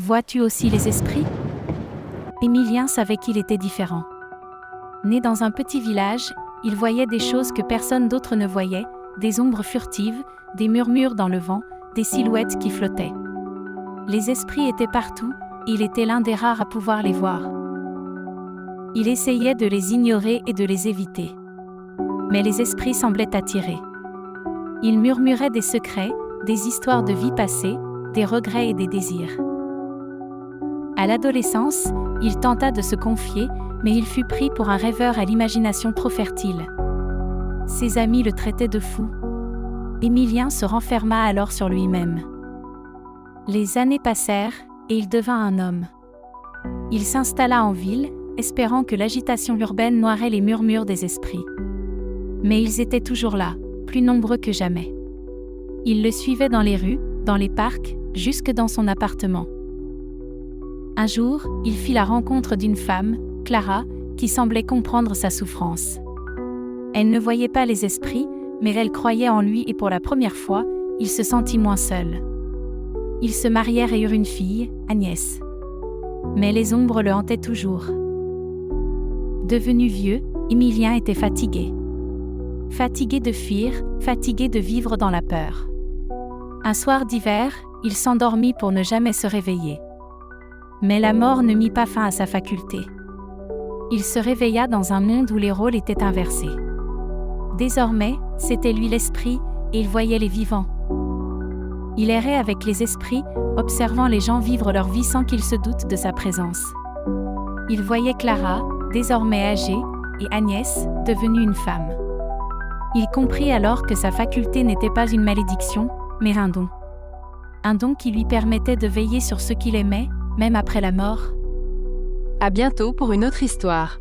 Vois-tu aussi les esprits ? Émilien savait qu'il était différent. Né dans un petit village, il voyait des choses que personne d'autre ne voyait, des ombres furtives, des murmures dans le vent, des silhouettes qui flottaient. Les esprits étaient partout, et il était l'un des rares à pouvoir les voir. Il essayait de les ignorer et de les éviter. Mais les esprits semblaient attirés. Ils murmuraient des secrets, des histoires de vie passée, des regrets et des désirs. À l'adolescence, il tenta de se confier, mais il fut pris pour un rêveur à l'imagination trop fertile. Ses amis le traitaient de fou. Émilien se renferma alors sur lui-même. Les années passèrent, et il devint un homme. Il s'installa en ville, espérant que l'agitation urbaine noirait les murmures des esprits. Mais ils étaient toujours là, plus nombreux que jamais. Ils le suivaient dans les rues, dans les parcs, jusque dans son appartement. Un jour, il fit la rencontre d'une femme, Clara, qui semblait comprendre sa souffrance. Elle ne voyait pas les esprits, mais elle croyait en lui et pour la première fois, il se sentit moins seul. Ils se marièrent et eurent une fille, Agnès. Mais les ombres le hantaient toujours. Devenu vieux, Émilien était fatigué. Fatigué de fuir, fatigué de vivre dans la peur. Un soir d'hiver, il s'endormit pour ne jamais se réveiller. Mais la mort ne mit pas fin à sa faculté. Il se réveilla dans un monde où les rôles étaient inversés. Désormais, c'était lui l'esprit, et il voyait les vivants. Il errait avec les esprits, observant les gens vivre leur vie sans qu'ils se doutent de sa présence. Il voyait Clara, désormais âgée, et Agnès, devenue une femme. Il comprit alors que sa faculté n'était pas une malédiction, mais un don. Un don qui lui permettait de veiller sur ceux qu'il aimait, même après la mort. À bientôt pour une autre histoire.